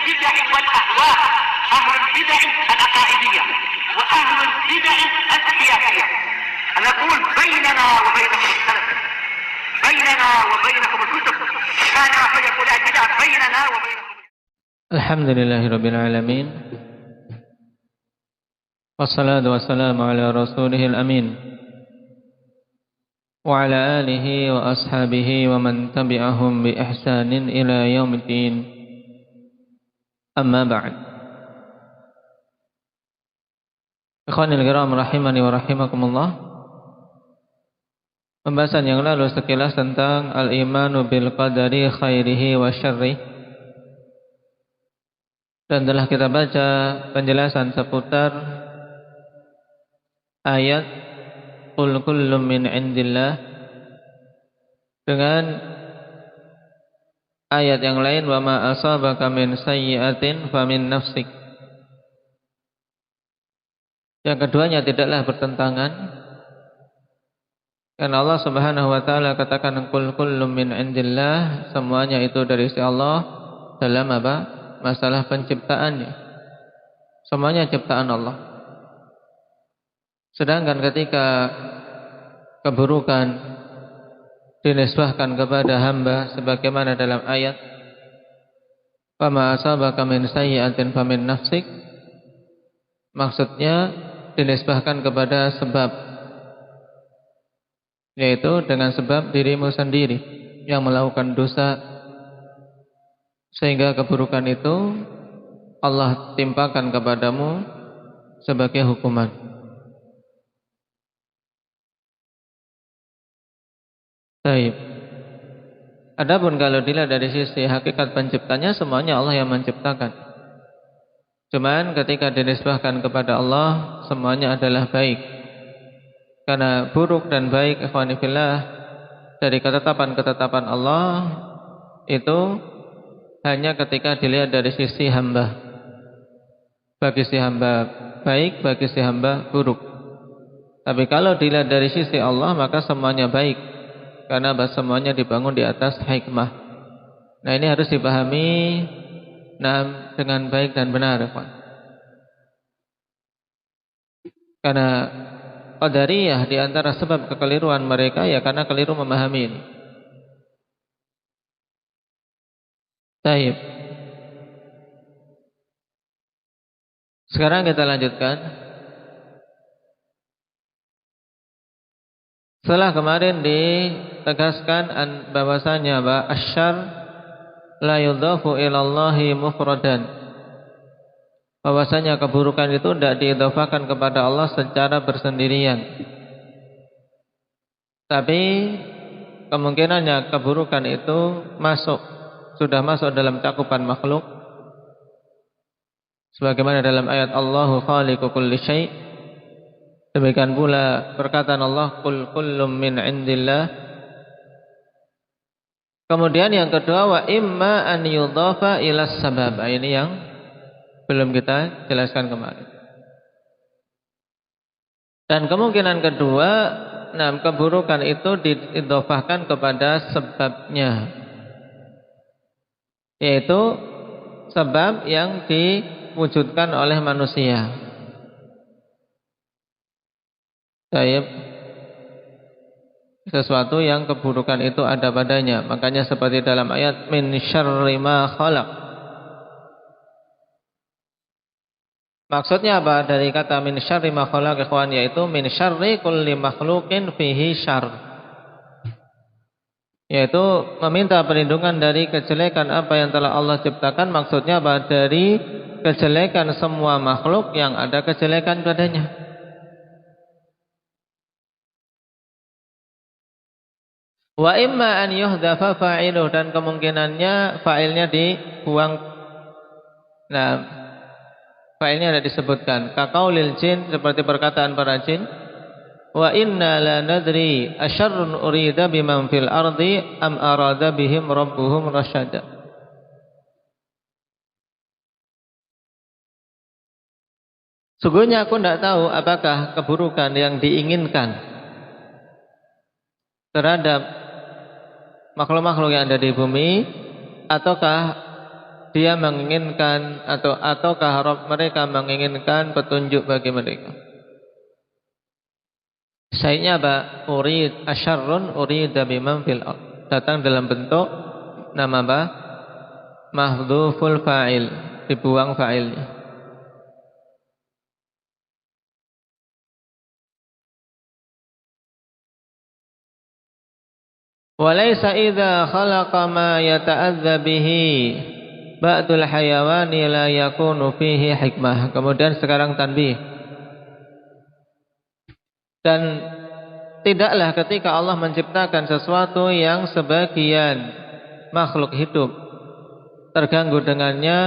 البدع والأهواء، أهل البدع العقائدية وأهل البدع السياسية. نقول بيننا وبينكم السلف، بيننا وبينكم الكتب، كان فيقول البدع بيننا وبينكم. الحمد لله رب العالمين، والصلاة والسلام على رسوله الأمين وعلى آله وأصحابه ومن تبعهم بإحسان إلى يوم الدين. أما بعد. Ikhwanil kiram rahimani wa rahimakumullah. Pembahasan yang lalu sekilas tentang al-imanu bil qadari khairihi wa syarrih, dan telah kita baca penjelasan seputar ayat qul kullum min indillah dengan ayat yang lain wa ma asabaka min sayyi'atin famin nafsik. Yang keduanya tidaklah bertentangan, karena Allah Subhanahu wa taala katakan qul kullum min indillah, semuanya itu dari sisi Allah dalam apa? Masalah penciptaannya. Semuanya ciptaan Allah. Sedangkan ketika keburukan dinisbahkan kepada hamba sebagaimana dalam ayat fama asabaka min sayyi'atin famin nafsik, maksudnya dinisbahkan kepada sebab, yaitu dengan sebab dirimu sendiri yang melakukan dosa sehingga keburukan itu Allah timpakan kepadamu sebagai hukuman. Baik. Adapun kalau dilihat dari sisi hakikat penciptanya, semuanya Allah yang menciptakan. Cuman ketika dinisbahkan kepada Allah, semuanya adalah baik. Karena buruk dan baik, ikhwani fillah, dari ketetapan-ketetapan Allah itu hanya ketika dilihat dari sisi hamba. Bagi si hamba baik, bagi si hamba buruk. Tapi kalau dilihat dari sisi Allah, maka semuanya baik, karena semuanya dibangun di atas hikmah. Nah, ini harus dipahami dengan baik dan benar, Pak. Karena qadariyah di antara sebab kekeliruan mereka ya karena keliru memahami ini. Baik. Sekarang kita lanjutkan. Setelah kemarin ditegaskan bahwasanya asyarr la yudhafu ilallahi mufradan, bahwasanya keburukan itu tidak diidhafakan kepada Allah secara bersendirian, tapi kemungkinannya keburukan itu sudah masuk dalam cakupan makhluk, sebagaimana dalam ayat Allahu khaliqu kulli syai'. Demikian pula perkataan Allah qul kullum min indillah. Kemudian yang kedua wa imma an yudhafa ila sabab. Ini yang belum kita jelaskan kemarin. Dan kemungkinan kedua, keburukan itu diidhafahkan kepada sebabnya, yaitu sebab yang diwujudkan oleh manusia. Sesuatu yang keburukan itu ada padanya. Makanya seperti dalam ayat min syarri ma khalaq. Maksudnya apa dari kata min syarri ma khalaq, ikhwan? Yaitu min syarri kulli makhluqin fihi syarr, yaitu meminta perlindungan dari kejelekan apa yang telah Allah ciptakan. Maksudnya apa? Dari kejelekan semua makhluk yang ada kejelekan padanya. Wa imma an yuhdhafa fa'iluh, dan kemungkinannya fa'ilnya dibuang. Nah, fa'ilnya ada disebutkan. Kaqaulil jin, seperti perkataan para jin. Wa inna la nadri asyarrun urida biman fil ardi am arada bihim rabbuhum rasyada. Sungguhnya aku tidak tahu apakah keburukan yang diinginkan terhadap makhluk-makhluk yang ada di bumi, ataukah dia menginginkan ataukah mereka menginginkan petunjuk bagi mereka. Sayyidnya apa? Urid asyarrun urida biman fil ard. Datang dalam bentuk nama apa? Mahdhuful fa'il, dibuang fa'ilnya. Walaysa idza khalaqa ma yata'adza bihi ba'dul hayawani la yakunu fihi hikmah. Kemudian sekarang tanbih. Dan tidaklah ketika Allah menciptakan sesuatu yang sebagian makhluk hidup terganggu dengannya,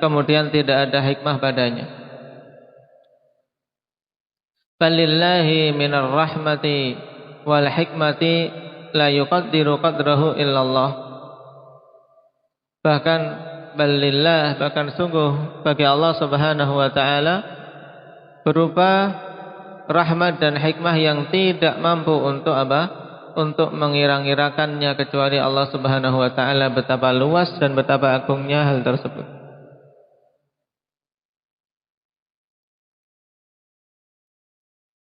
kemudian tidak ada hikmah padanya. Falillahi minar rahmati wal hikmati la yuqaddiru qadrahu illallah. Bahkan balillah, bahkan sungguh bagi Allah Subhanahu wa taala berupa rahmat dan hikmah yang tidak mampu untuk apa? Untuk mengira-ngirakannya kecuali Allah Subhanahu wa taala. Betapa luas dan betapa agungnya hal tersebut.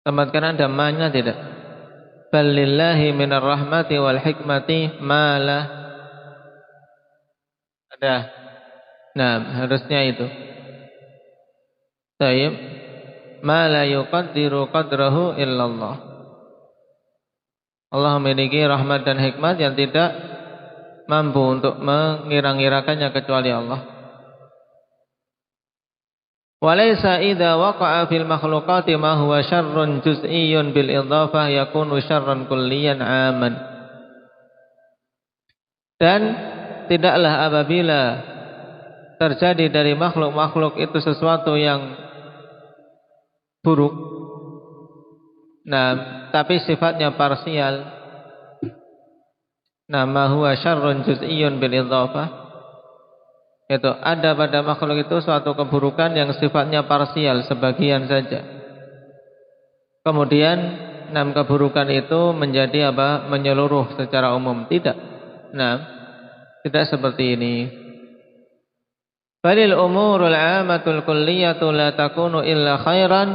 Tempatkan ada ma-nya tidak? Balillahi minar rahmati wal hikmati malah ada. Nah, harusnya itu. Tayyib. Ma la yuqaddiru qadrahu illallah. Allah memiliki rahmat dan hikmat yang tidak mampu untuk mengira-ngirakannya kecuali Allah. Walaysa idza waqa'a fil makhluqati ma huwa syarrun juz'iyyun bil idhafah yakunu syarran kulliyan 'aman. Dan tidaklah apabila terjadi dari makhluk-makhluk itu sesuatu yang buruk, nah tapi sifatnya parsial, nah ma huwa syarrun juz'iyyun bil idhafah, itu ada pada makhluk itu suatu keburukan yang sifatnya parsial, sebagian saja. Kemudian keburukan itu menjadi apa? Menyeluruh secara umum. Tidak. Nah, tidak seperti ini. Balil umurul 'amatul kulliyatu la takunu illa khairan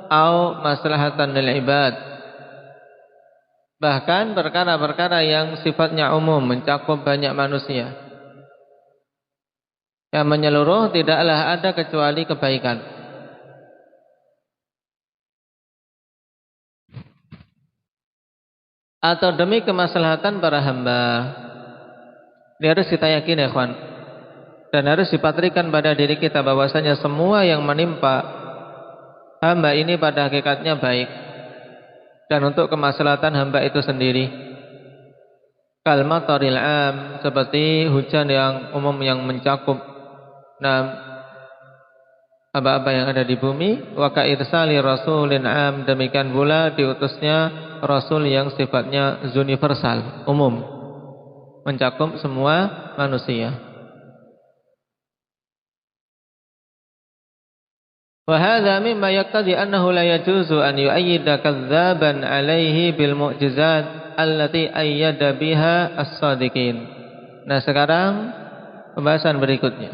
au maslahatan lil ibad. Bahkan perkara-perkara yang sifatnya umum, mencakup banyak manusia, yang menyeluruh, tidaklah ada kecuali kebaikan. Atau demi kemaslahatan para hamba. Ini harus kita yakini, ya kawan. Dan harus dipatrikan pada diri kita bahwasanya semua yang menimpa hamba ini pada hakikatnya baik, dan untuk kemaslahatan hamba itu sendiri. Kal mataril 'am, seperti hujan yang umum yang mencakup apa-apa yang ada di bumi. Wa kairsali rasulin 'am, demikian pula diutusnya rasul yang sifatnya universal, umum, mencakup semua manusia. Wa hadza mimma yaqtadi annahu la yajuzu an yu'ayyida kadzdzaban 'alaihi bil mu'jizat allati ayyada biha as-shadiqin. Nah, sekarang pembahasan berikutnya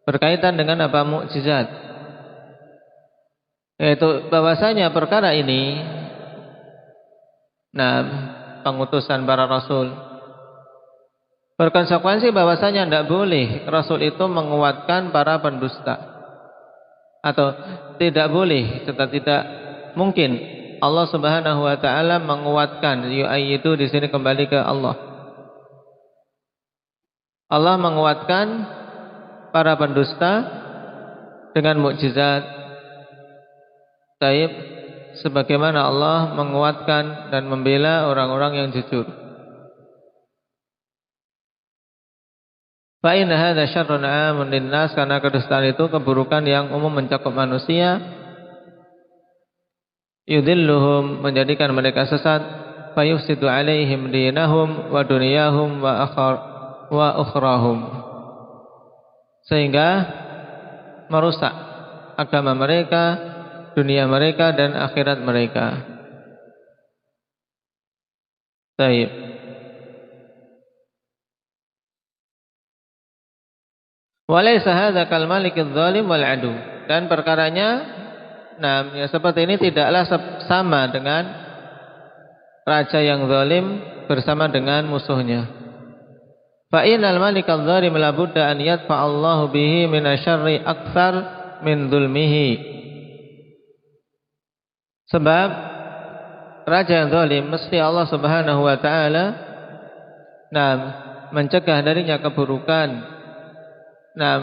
berkaitan dengan apa? Mukjizat. Yaitu bahwasanya perkara ini, pengutusan para rasul, berkonsekuensi bahwasanya tidak boleh rasul itu menguatkan para pendusta, atau tidak boleh serta tidak mungkin Allah Subhanahu wa taala menguatkan. Yu'ayyidu di sini kembali ke Allah. Allah menguatkan para pendusta dengan mukjizat. Taib, sebagaimana Allah menguatkan dan membela orang-orang yang jujur. Fa inna hadza syarrun 'amun linnas, karena kedustaan itu keburukan yang umum mencakup manusia. Yudilluhum, menjadikan mereka sesat. Fa yufsidu 'alaihim dinahum wa dunyahum wa ukhrahum, sehingga merusak agama mereka, dunia mereka, dan akhirat mereka. Baik. Walaysa hadza kal malikidz zalim wal adu. Dan perkaranya ya seperti ini tidaklah sama dengan raja yang zalim bersama dengan musuhnya. Fa innal malikadz zalim la budda an yadfa Allahu bihi min asy-syarri aktsar min dzulmihi. Sebab raja yang zalim mesti Allah Subhanahu wa taala mencegah darinya keburukan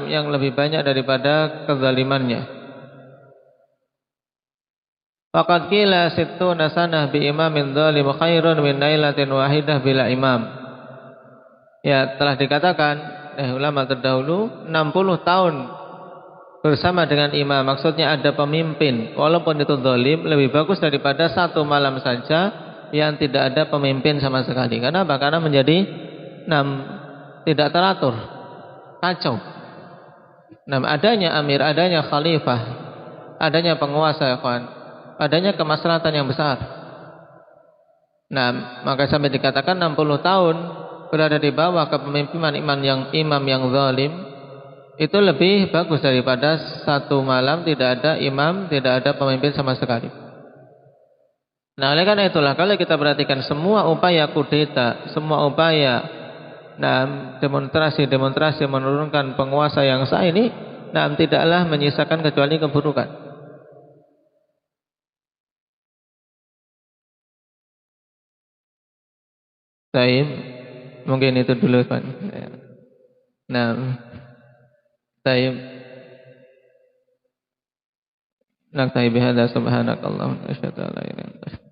yang lebih banyak daripada kezalimannya. Faqad qila sittuna sanah bi imamin zalim khairun min lailatin wahidah bila imam. Ya, telah dikatakan ulama terdahulu 60 tahun bersama dengan imam, maksudnya ada pemimpin walaupun itu zalim, lebih bagus daripada satu malam saja yang tidak ada pemimpin sama sekali. Karena apa? Karena menjadi tidak teratur, kacau. Adanya amir, adanya khalifah, adanya penguasa, adanya kemaslahatan yang besar. Maka sampai dikatakan 60 tahun berada di bawah kepemimpinan imam yang zalim itu lebih bagus daripada satu malam tidak ada imam, tidak ada pemimpin sama sekali. Oleh karena itulah kalau kita perhatikan semua upaya kudeta, semua upaya demonstrasi menurunkan penguasa yang sah ini tidaklah menyisakan kecuali keburukan. Baik, mungkin itu dulu Pak. Baik. Naktahi bihadza subhanakallahumma wa bihamdika asyhadu an la ilaha illa anta